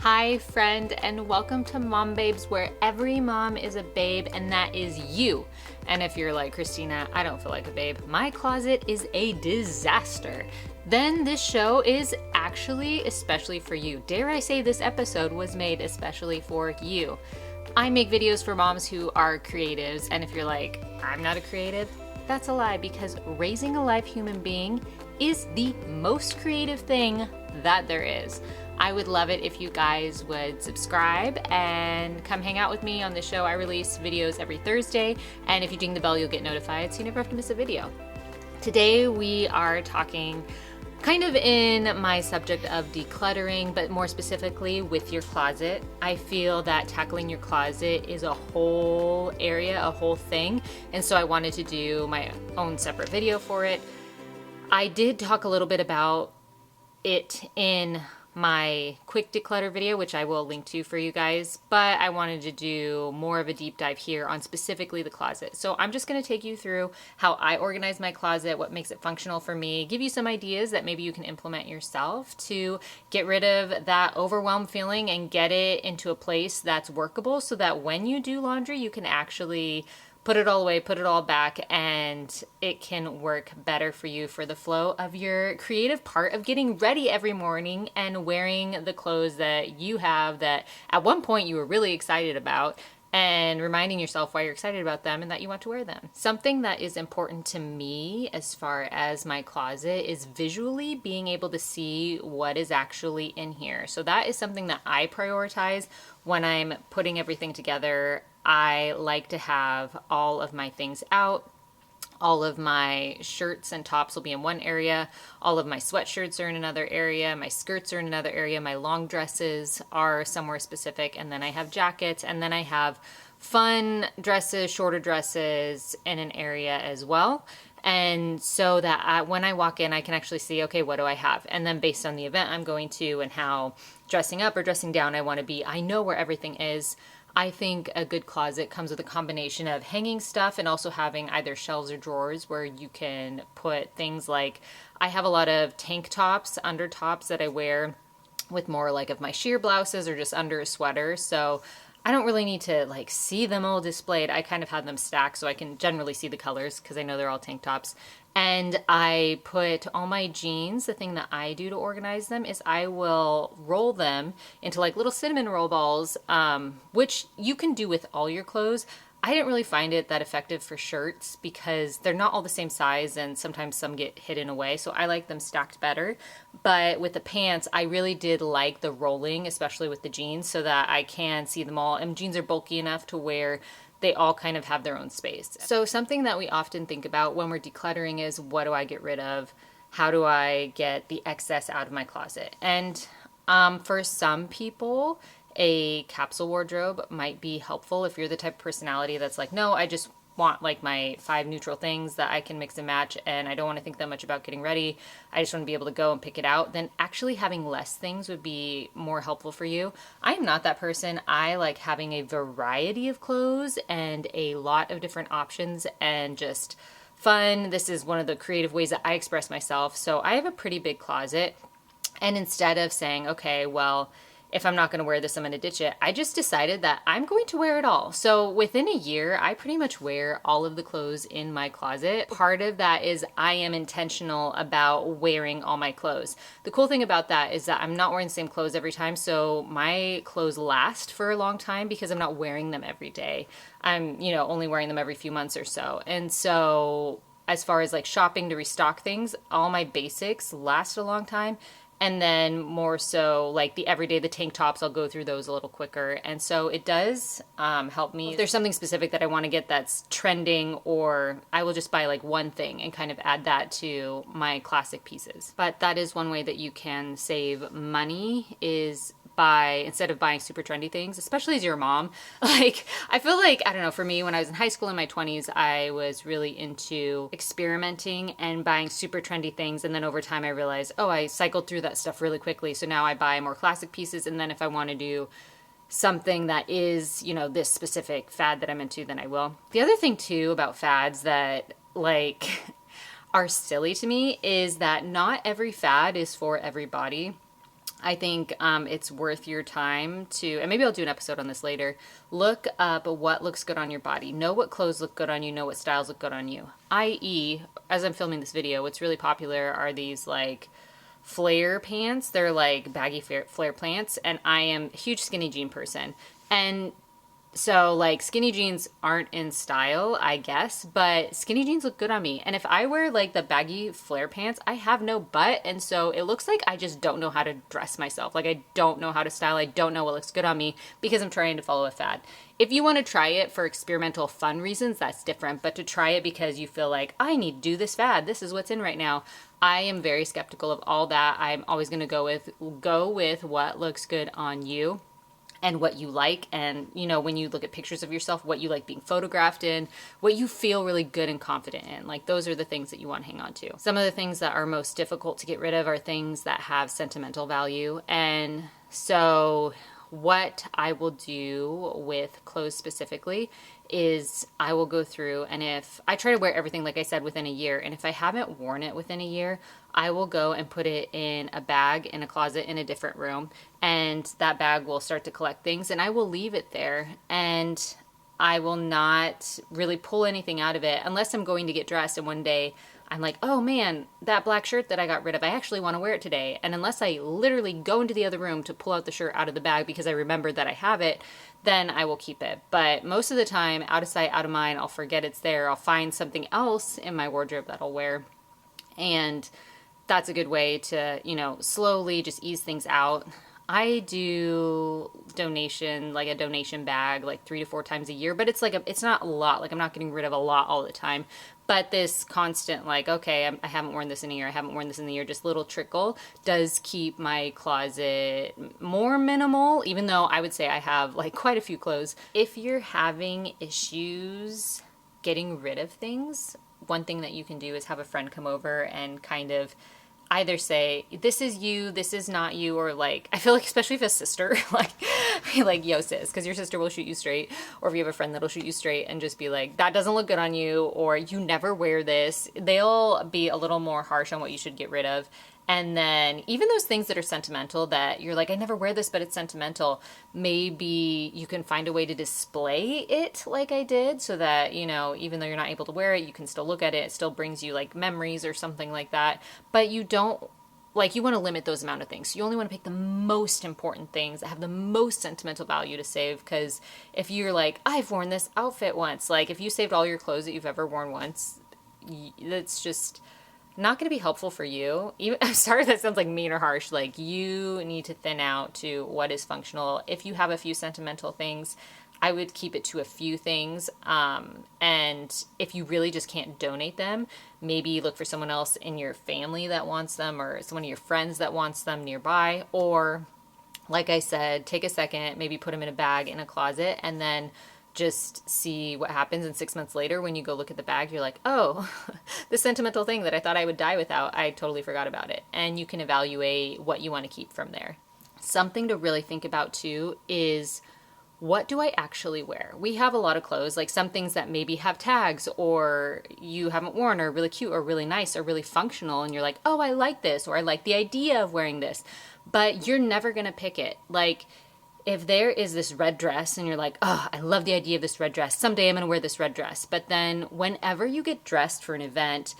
Hi, friend, and welcome to Mom Babes, where every mom is a babe, and that is you. And if you're like, Christina, I don't feel like a babe, my closet is a disaster, then this show is actually especially for you. Dare I say this episode was made especially for you. I make videos for moms who are creatives, and if you're like, I'm not a creative, that's a lie, because raising a live human being is the most creative thing that there is. I would love it if you guys would subscribe and come hang out with me on the show. I release videos every Thursday, and if you ding the bell, you'll get notified so you never have to miss a video. Today we are talking kind of in my subject of decluttering, but more specifically with your closet. I feel that tackling your closet is a whole area, a whole thing, and so I wanted to do my own separate video for it. I did talk a little bit about it in my quick declutter video, which I will link to for you guys, but I wanted to do more of a deep dive here on specifically the closet. So I'm just going to take you through how I organize my closet, what makes it functional for me, give you some ideas that maybe you can implement yourself to get rid of that overwhelmed feeling and get it into a place that's workable so that when you do laundry, you can actually put it all away, put it all back, and it can work better for you for the flow of your creative part of getting ready every morning and wearing the clothes that you have that at one point you were really excited about, and reminding yourself why you're excited about them and that you want to wear them. Something that is important to me as far as my closet is visually being able to see what is actually in here. So that is something that I prioritize when I'm putting everything together. I like to have all of my things out. All of my shirts and tops will be in one area. All of my sweatshirts are in another area. My skirts are in another area. My long dresses are somewhere specific. And then I have jackets. And then I have fun dresses, shorter dresses in an area as well. And so that when I walk in, I can actually see, okay, what do I have? And then based on the event I'm going to and how dressing up or dressing down I want to be, I know where everything is. I think a good closet comes with a combination of hanging stuff and also having either shelves or drawers where you can put things like, I have a lot of tank tops, under tops that I wear with more like of my sheer blouses or just under a sweater. So I don't really need to like see them all displayed. I kind of have them stacked so I can generally see the colors because I know they're all tank tops. And I put all my jeans, the thing that I do to organize them is I will roll them into like little cinnamon roll balls, which you can do with all your clothes. I didn't really find it that effective for shirts because they're not all the same size and sometimes some get hidden away. So I like them stacked better. But with the pants, I really did like the rolling, especially with the jeans, so that I can see them all. And jeans are bulky enough to where they all kind of have their own space. So something that we often think about when we're decluttering is, what do I get rid of? How do I get the excess out of my closet? And for some people, a capsule wardrobe might be helpful if you're the type of personality that's like, no, I just want like my 5 neutral things that I can mix and match and I don't want to think that much about getting ready. I just want to be able to go and pick it out. Then actually having less things would be more helpful for you. I am not that person. I like having a variety of clothes and a lot of different options and just fun. This is one of the creative ways that I express myself. So I have a pretty big closet, and instead of saying, okay, well, if I'm not going to wear this, I'm going to ditch it, I just decided that I'm going to wear it all. So within a year, I pretty much wear all of the clothes in my closet. Part of that is I am intentional about wearing all my clothes. The cool thing about that is that I'm not wearing the same clothes every time. So my clothes last for a long time because I'm not wearing them every day. I'm, only wearing them every few months or so. And so as far as like shopping to restock things, all my basics last a long time. And then more so like the everyday, the tank tops, I'll go through those a little quicker. And so it does help me. If there's something specific that I want to get that's trending, or I will just buy like one thing and kind of add that to my classic pieces. But that is one way that you can save money, is instead of buying super trendy things, especially as your mom. Like, I feel like, I don't know, for me, when I was in high school in my 20s, I was really into experimenting and buying super trendy things. And then over time I realized, oh, I cycled through that stuff really quickly. So now I buy more classic pieces. And then if I want to do something that is, this specific fad that I'm into, then I will. The other thing too about fads that like are silly to me is that not every fad is for everybody. I think it's worth your time to, and maybe I'll do an episode on this later, look up what looks good on your body. Know what clothes look good on you, know what styles look good on you. I.e., as I'm filming this video, what's really popular are these like flare pants. They're like baggy flare pants, and I am a huge skinny jean person. And so, like, skinny jeans aren't in style, I guess, but skinny jeans look good on me. And if I wear, like, the baggy flare pants, I have no butt, and so it looks like I just don't know how to dress myself. Like, I don't know how to style. I don't know what looks good on me because I'm trying to follow a fad. If you want to try it for experimental fun reasons, that's different. But to try it because you feel like, I need to do this fad, this is what's in right now, I am very skeptical of all that. I'm always going to go with what looks good on you and what you like, and you know, when you look at pictures of yourself, what you like being photographed in, what you feel really good and confident in. Like, those are the things that you want to hang on to. Some of the things that are most difficult to get rid of are things that have sentimental value. And so what I will do with clothes specifically is I will go through, and if I try to wear everything, like I said, within a year, and if I haven't worn it within a year, I will go and put it in a bag in a closet in a different room, and that bag will start to collect things, and I will leave it there, and I will not really pull anything out of it unless I'm going to get dressed and one day I'm like, oh man, that black shirt that I got rid of, I actually want to wear it today. And unless I literally go into the other room to pull out the shirt out of the bag because I remembered that I have it, then I will keep it. But most of the time, out of sight, out of mind, I'll forget it's there. I'll find something else in my wardrobe that I'll wear. And that's a good way to, you know, slowly just ease things out. I do a donation bag like 3 to 4 times a year, but it's not a lot. Like, I'm not getting rid of a lot all the time. But this constant, like, okay, I haven't worn this in a year, I haven't worn this in the year, just little trickle does keep my closet more minimal, even though I would say I have like quite a few clothes. If you're having issues getting rid of things, one thing that you can do is have a friend come over and kind of either say, this is you, this is not you, or like, I feel like, especially if a sister, like, yo sis, because your sister will shoot you straight, or if you have a friend that'll shoot you straight and just be like, that doesn't look good on you, or you never wear this, they'll be a little more harsh on what you should get rid of. And then even those things that are sentimental that you're like, I never wear this, but it's sentimental, maybe you can find a way to display it like I did so that, you know, even though you're not able to wear it, you can still look at it. It still brings you like memories or something like that. But you don't, like, you want to limit those amount of things. So you only want to pick the most important things that have the most sentimental value to save. Because if you're like, I've worn this outfit once, like if you saved all your clothes that you've ever worn once, that's just not going to be helpful for you. Even, I'm sorry that sounds like mean or harsh. Like, you need to thin out to what is functional. If you have a few sentimental things, I would keep it to a few things. And if you really just can't donate them, maybe look for someone else in your family that wants them, or someone of your friends that wants them nearby. Or, like I said, take a second, maybe put them in a bag in a closet, and then just see what happens. And 6 months later, when you go look at the bag, you're like, oh, the sentimental thing that I thought I would die without, I totally forgot about it. And you can evaluate what you want to keep from there. Something to really think about too is, what do I actually wear? We have a lot of clothes, like some things that maybe have tags or you haven't worn, or really cute or really nice or really functional, and you're like, oh, I like this, or I like the idea of wearing this, but you're never gonna pick it. Like, if there is this red dress and you're like, oh, I love the idea of this red dress, someday I'm gonna wear this red dress, but then whenever you get dressed for an event,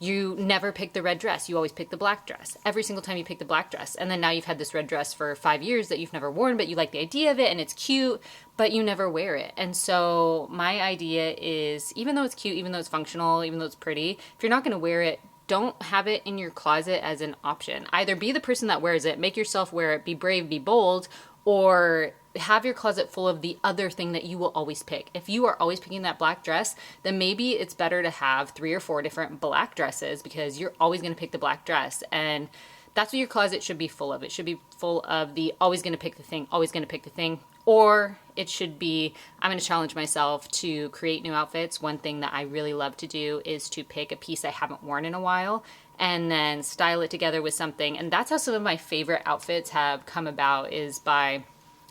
you never pick the red dress. You always pick the black dress. Every single time you pick the black dress. And then now you've had this red dress for 5 years that you've never worn, but you like the idea of it and it's cute, but you never wear it. And so my idea is, even though it's cute, even though it's functional, even though it's pretty, if you're not going to wear it, don't have it in your closet as an option. Either be the person that wears it, make yourself wear it, be brave, be bold, or have your closet full of the other thing that you will always pick. If you are always picking that black dress, then maybe it's better to have 3 or 4 different black dresses, because you're always going to pick the black dress. And that's what your closet should be full of. It should be full of the always going to pick the thing, always going to pick the thing. Or it should be, I'm going to challenge myself to create new outfits. One thing that I really love to do is to pick a piece I haven't worn in a while and then style it together with something. And that's how some of my favorite outfits have come about, is by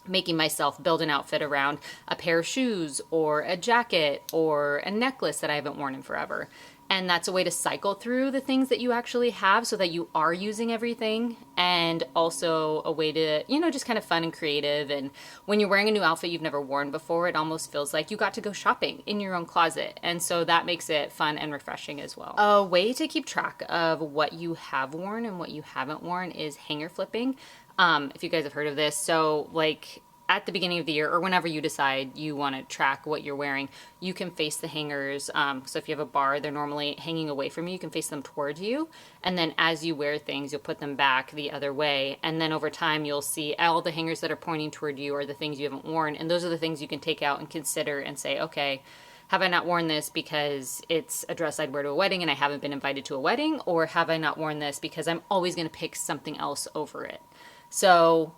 making myself build an outfit around a pair of shoes or a jacket or a necklace that I haven't worn in forever. And that's a way to cycle through the things that you actually have so that you are using everything. And also a way to, just kind of fun and creative. And when you're wearing a new outfit you've never worn before, it almost feels like you got to go shopping in your own closet. And so that makes it fun and refreshing as well. A way to keep track of what you have worn and what you haven't worn is hanger flipping. If you guys have heard of this. So like at the beginning of the year or whenever you decide you want to track what you're wearing, you can face the hangers. So if you have a bar, they're normally hanging away from you. You can face them towards you. And then as you wear things, you'll put them back the other way. And then over time, you'll see all the hangers that are pointing toward you are the things you haven't worn. And those are the things you can take out and consider and say, okay, have I not worn this because it's a dress I'd wear to a wedding and I haven't been invited to a wedding? Or have I not worn this because I'm always going to pick something else over it? So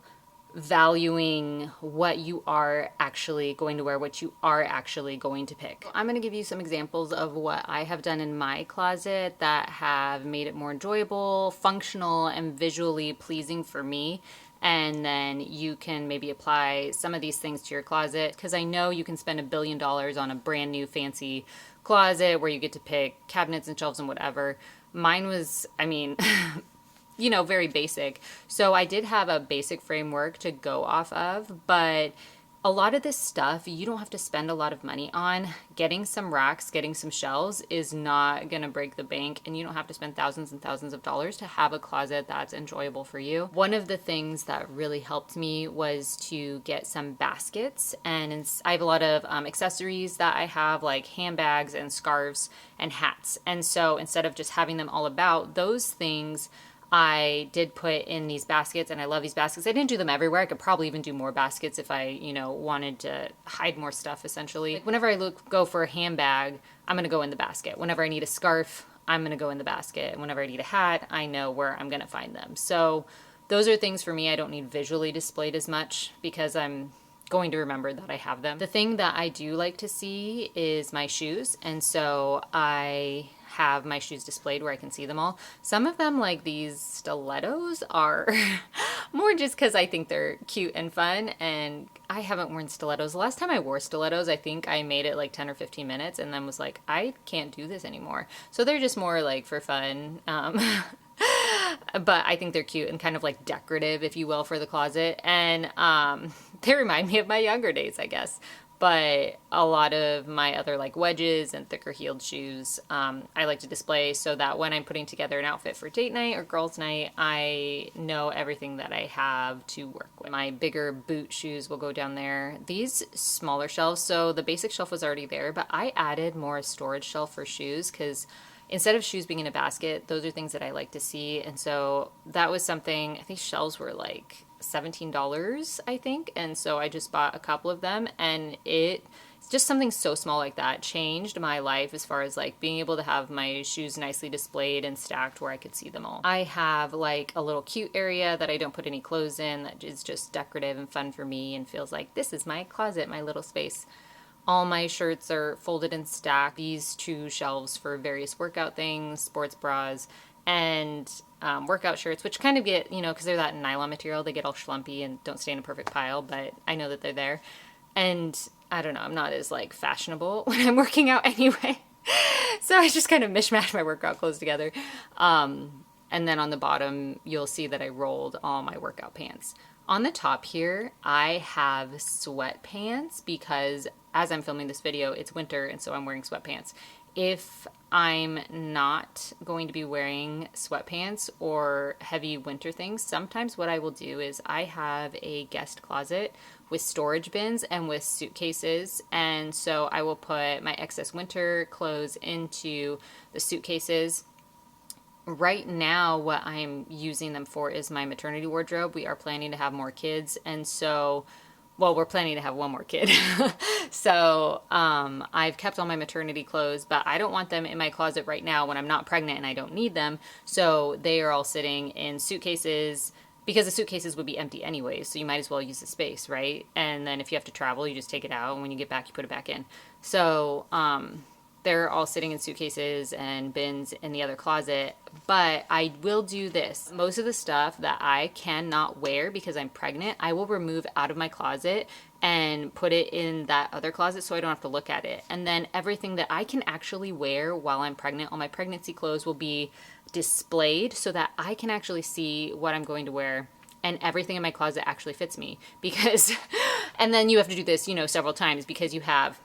valuing what you are actually going to wear, what you are actually going to pick. I'm going to give you some examples of what I have done in my closet that have made it more enjoyable, functional, and visually pleasing for me. And then you can maybe apply some of these things to your closet, because I know you can spend $1 billion on a brand new fancy closet where you get to pick cabinets and shelves and whatever. Mine was, very basic. So I did have a basic framework to go off of, but a lot of this stuff you don't have to spend a lot of money on. Getting some racks, getting some shelves is not going to break the bank, and you don't have to spend thousands and thousands of dollars to have a closet that's enjoyable for you. One of the things that really helped me was to get some baskets, and I have a lot of accessories that I have, like handbags and scarves and hats. And so instead of just having them all about, those things I did put in these baskets, and I love these baskets. I didn't do them everywhere. I could probably even do more baskets if I, wanted to hide more stuff, essentially. Like whenever I go for a handbag, I'm going to go in the basket. Whenever I need a scarf, I'm going to go in the basket. And whenever I need a hat, I know where I'm going to find them. So those are things for me I don't need visually displayed as much, because I'm going to remember that I have them. The thing that I do like to see is my shoes. And so I have my shoes displayed where I can see them all. Some of them, like these stilettos, are more just because I think they're cute and fun, and I haven't worn stilettos. The last time I wore stilettos, I think I made it like 10 or 15 minutes and then was like, I can't do this anymore. So they're just more like for fun. But I think they're cute and kind of like decorative, if you will, for the closet. And they remind me of my younger days, I guess. But a lot of my other like wedges and thicker heeled shoes, I like to display so that when I'm putting together an outfit for date night or girls night, I know everything that I have to work with. My bigger boot shoes will go down there. These smaller shelves, so the basic shelf was already there, but I added more storage shelf for shoes, because instead of shoes being in a basket, those are things that I like to see. And so that was something, I think shelves were like $17, I think. And so I just bought a couple of them, and it's just something so small like that changed my life as far as like being able to have my shoes nicely displayed and stacked where I could see them all. I have like a little cute area that I don't put any clothes in, that is just decorative and fun for me and feels like this is my closet, my little space. All my shirts are folded and stacked. These two shelves for various workout things, sports bras, and workout shirts, which kind of get, because they're that nylon material, they get all schlumpy and don't stay in a perfect pile, but I know that they're there. And I don't know, I'm not as like fashionable when I'm working out anyway. So I just kind of mishmash my workout clothes together. And then on the bottom, you'll see that I rolled all my workout pants. On the top here, I have sweatpants because as I'm filming this video, it's winter, and so I'm wearing sweatpants. If I'm not going to be wearing sweatpants or heavy winter things, sometimes what I will do is I have a guest closet with storage bins and with suitcases, and so I will put my excess winter clothes into the suitcases. Right now, what I'm using them for is my maternity wardrobe. We are planning to have more kids, and so, well, we're planning to have one more kid. So I've kept all my maternity clothes, but I don't want them in my closet right now when I'm not pregnant and I don't need them. So they are all sitting in suitcases, because the suitcases would be empty anyways, so you might as well use the space, right? And then if you have to travel, you just take it out, and when you get back, you put it back in. So They're all sitting in suitcases and bins in the other closet. But I will do this. Most of the stuff that I cannot wear because I'm pregnant, I will remove out of my closet and put it in that other closet so I don't have to look at it. And then everything that I can actually wear while I'm pregnant, all my pregnancy clothes will be displayed so that I can actually see what I'm going to wear, and everything in my closet actually fits me. Because and then you have to do this, several times, because you have,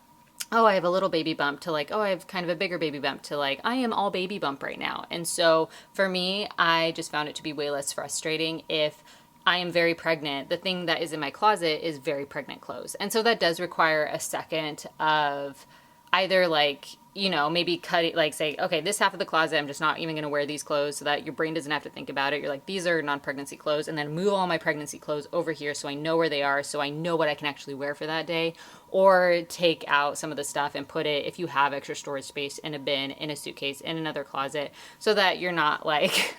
oh, I have a little baby bump, to like, oh, I have kind of a bigger baby bump, to like, I am all baby bump right now. And so for me, I just found it to be way less frustrating if I am very pregnant. The thing that is in my closet is very pregnant clothes. And so that does require a second of either like, maybe cut it, like say, okay, this half of the closet, I'm just not even going to wear these clothes, so that your brain doesn't have to think about it. You're like, these are non-pregnancy clothes, and then move all my pregnancy clothes over here so I know where they are, so I know what I can actually wear for that day. Or take out some of the stuff and put it, if you have extra storage space, in a bin, in a suitcase, in another closet, so that you're not like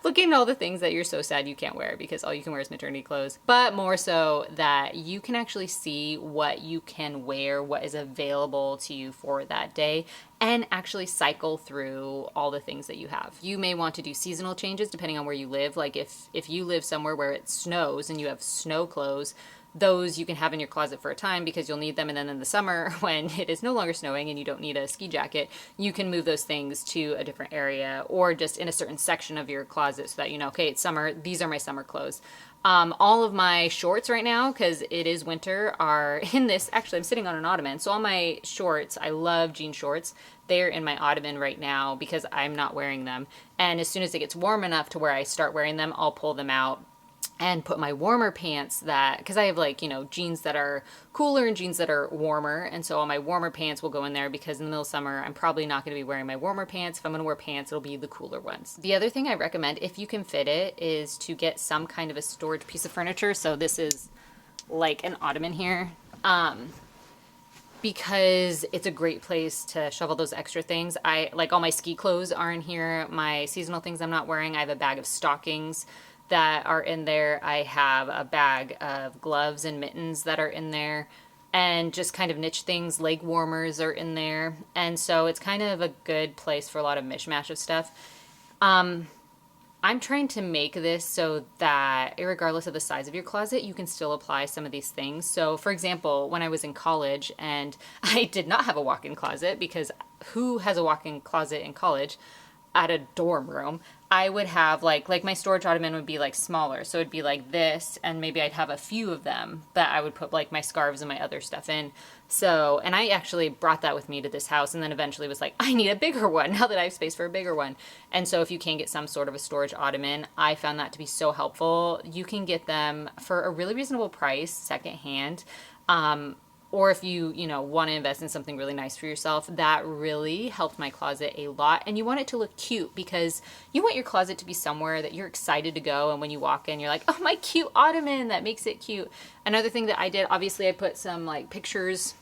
looking at all the things that you're so sad you can't wear because all you can wear is maternity clothes. But more so that you can actually see what you can wear, what is available to you for that day, and actually cycle through all the things that you have. You may want to do seasonal changes depending on where you live. Like if you live somewhere where it snows and you have snow clothes, those you can have in your closet for a time because you'll need them. And then in the summer, when it is no longer snowing and you don't need a ski jacket, you can move those things to a different area or just in a certain section of your closet so that okay, it's summer, these are my summer clothes. All of my shorts right now, because it is winter, are in this. Actually, I'm sitting on an ottoman. So all my shorts, I love jean shorts. They're in my ottoman right now because I'm not wearing them. And as soon as it gets warm enough to where I start wearing them, I'll pull them out and put my warmer pants, that, because I have like, jeans that are cooler and jeans that are warmer. And so all my warmer pants will go in there because in the middle of summer, I'm probably not going to be wearing my warmer pants. If I'm going to wear pants, it'll be the cooler ones. The other thing I recommend, if you can fit it, is to get some kind of a storage piece of furniture. So this is like an ottoman here. Because it's a great place to shove all those extra things. I like all my ski clothes are in here. My seasonal things I'm not wearing. I have a bag of stockings that are in there. I have a bag of gloves and mittens that are in there, and just kind of niche things, leg warmers are in there. And so it's kind of a good place for a lot of mishmash of stuff. I'm trying to make this so that regardless of the size of your closet, you can still apply some of these things. So for example, when I was in college and I did not have a walk-in closet, because who has a walk-in closet in college? At a dorm room, I would have like my storage ottoman would be like smaller. So it'd be like this, and maybe I'd have a few of them, but I would put like my scarves and my other stuff in. So, and I actually brought that with me to this house, and then eventually was like, I need a bigger one now that I have space for a bigger one. And so if you can get some sort of a storage ottoman, I found that to be so helpful. You can get them for a really reasonable price, secondhand. Or if you want to invest in something really nice for yourself. That really helped my closet a lot. And you want it to look cute, because you want your closet to be somewhere that you're excited to go. And when you walk in, you're like, oh, my cute ottoman, that makes it cute. Another thing that I did, obviously I put some like pictures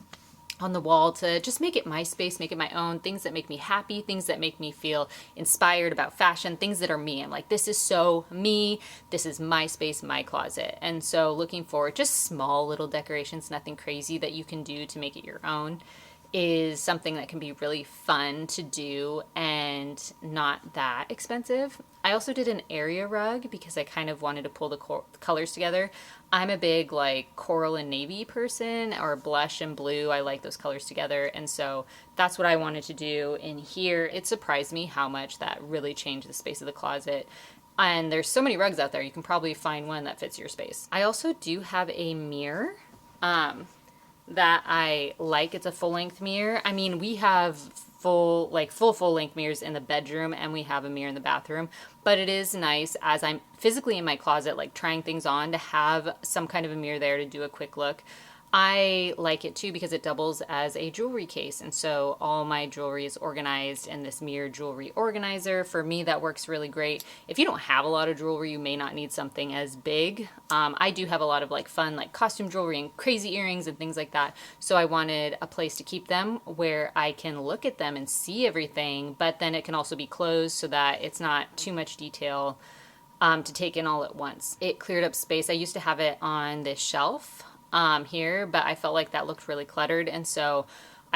on the wall to just make it my space, make it my own, things that make me happy, things that make me feel inspired about fashion, things that are me. I'm like, this is so me, this is my space, my closet. And so looking for just small little decorations, nothing crazy, that you can do to make it your own, is something that can be really fun to do and not that expensive. I also did an area rug because I kind of wanted to pull the colors together. I'm a big like coral and navy person, or blush and blue. I like those colors together. And so that's what I wanted to do in here. It surprised me how much that really changed the space of the closet. And there's so many rugs out there, you can probably find one that fits your space. I also do have a mirror that I like. It's a full-length mirror. I mean, we have full-length mirrors in the bedroom, and we have a mirror in the bathroom. But it is nice, as I'm physically in my closet, like trying things on, to have some kind of a mirror there to do a quick look. I like it too because it doubles as a jewelry case, and so all my jewelry is organized in this mirror jewelry organizer. For me, that works really great. If you don't have a lot of jewelry, you may not need something as big. I do have a lot of like fun like costume jewelry and crazy earrings and things like that, so I wanted a place to keep them where I can look at them and see everything, but then it can also be closed so that it's not too much detail to take in all at once. It cleared up space. I used to have it on this shelf here, but I felt like that looked really cluttered, and so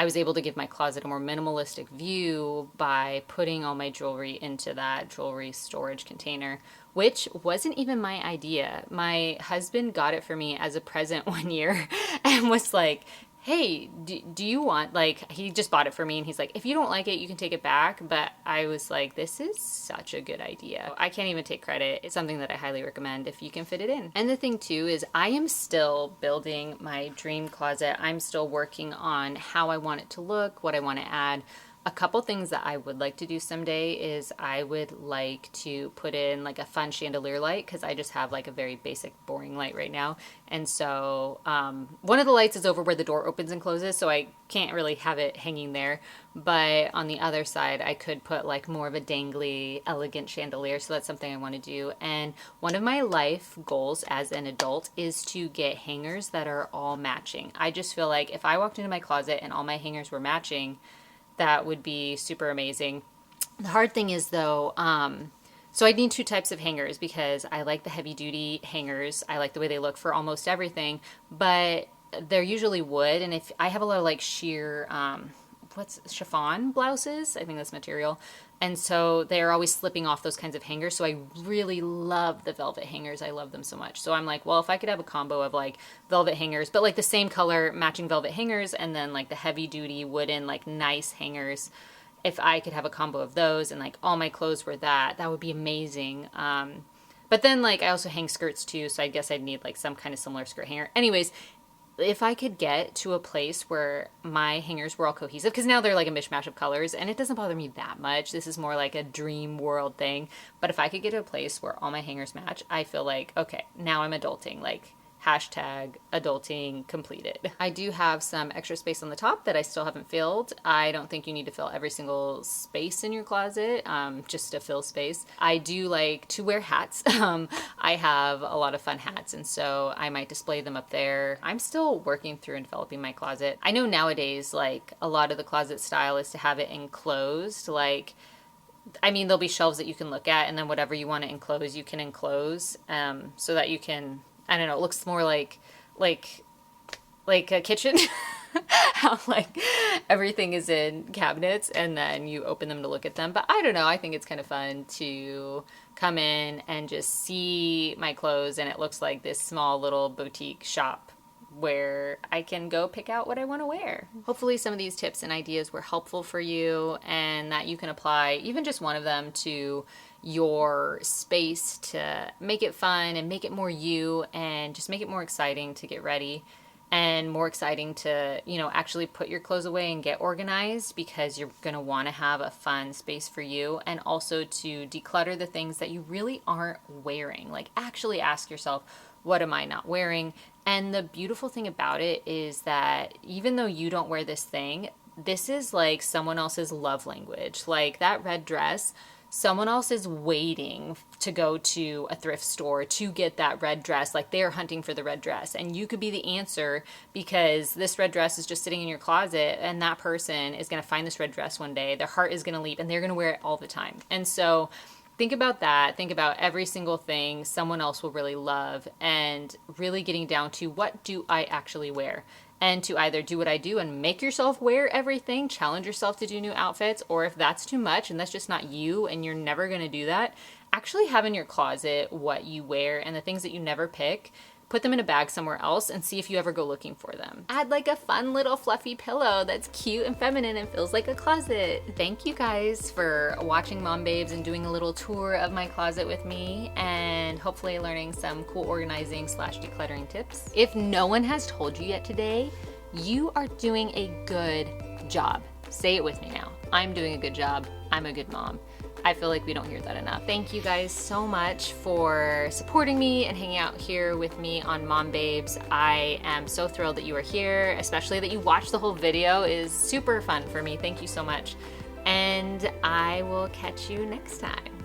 I was able to give my closet a more minimalistic view by putting all my jewelry into that jewelry storage container, which wasn't even my idea. My husband got it for me as a present one year and was like, hey, do you want, like, he just bought it for me and he's like, if you don't like it, you can take it back. But I was like, this is such a good idea. I can't even take credit. It's something that I highly recommend if you can fit it in. And the thing too is I am still building my dream closet. I'm still working on how I want it to look, what I want to add. A couple things that I would like to do someday is I would like to put in like a fun chandelier light, because I just have like a very basic boring light right now. And so one of the lights is over where the door opens and closes, so I can't really have it hanging there. But on the other side, I could put like more of a dangly, elegant chandelier. So that's something I want to do. And one of my life goals as an adult is to get hangers that are all matching. I just feel like if I walked into my closet and all my hangers were matching, that would be super amazing. The hard thing is though, so I need two types of hangers because I like the heavy duty hangers. I like the way they look for almost everything, but they're usually wood. And if I have a lot of like sheer, chiffon blouses, I think that's material. And so they're always slipping off those kinds of hangers. So I really love the velvet hangers. I love them so much. So I'm like, well, if I could have a combo of like velvet hangers, but like the same color matching velvet hangers, and then like the heavy duty wooden, like nice hangers, if I could have a combo of those and like all my clothes were that would be amazing. But then like I also hang skirts too. So I guess I'd need like some kind of similar skirt hanger. Anyways, if I could get to a place where my hangers were all cohesive, because now they're like a mishmash of colors and it doesn't bother me that much. This is more like a dream world thing. But if I could get to a place where all my hangers match, I feel like, okay, now I'm adulting. Like, hashtag adulting completed. I do have some extra space on the top that I still haven't filled. I don't think you need to fill every single space in your closet, just to fill space. I do like to wear hats. I have a lot of fun hats, and so I might display them up there. I'm still working through and developing my closet. I know nowadays, like, a lot of the closet style is to have it enclosed. Like, I mean, there'll be shelves that you can look at, and then whatever you want to enclose, you can enclose, so that you can, I don't know, it looks more like a kitchen. How like everything is in cabinets and then you open them to look at them. But I don't know, I think it's kind of fun to come in and just see my clothes and it looks like this small little boutique shop where I can go pick out what I want to wear. Hopefully some of these tips and ideas were helpful for you and that you can apply even just one of them to your space to make it fun and make it more you and just make it more exciting to get ready and more exciting to, you know, actually put your clothes away and get organized, because you're going to want to have a fun space for you, and also to declutter the things that you really aren't wearing. Like, actually ask yourself, what am I not wearing? And the beautiful thing about it is that even though you don't wear this thing, this is like someone else's love language. Like that red dress, someone else is waiting to go to a thrift store to get that red dress. Like they're hunting for the red dress, and you could be the answer, because this red dress is just sitting in your closet and that person is going to find this red dress one day. Their heart is going to leap and they're going to wear it all the time. And so think about that. Think about every single thing someone else will really love, and really getting down to, what do I actually wear? And to either do what I do and make yourself wear everything, challenge yourself to do new outfits, or if that's too much and that's just not you and you're never going to do that, actually have in your closet what you wear and the things that you never pick. Put them in a bag somewhere else and see if you ever go looking for them. Add like a fun little fluffy pillow that's cute and feminine and feels like a closet. Thank you guys for watching Mom Babes and doing a little tour of my closet with me, and hopefully learning some cool organizing / decluttering tips. If no one has told you yet today, you are doing a good job. Say it with me now. I'm doing a good job. I'm a good mom. I feel like we don't hear that enough. Thank you guys so much for supporting me and hanging out here with me on Mom Babes. I am so thrilled that you are here, especially that you watched the whole video. It is super fun for me. Thank you so much. And I will catch you next time.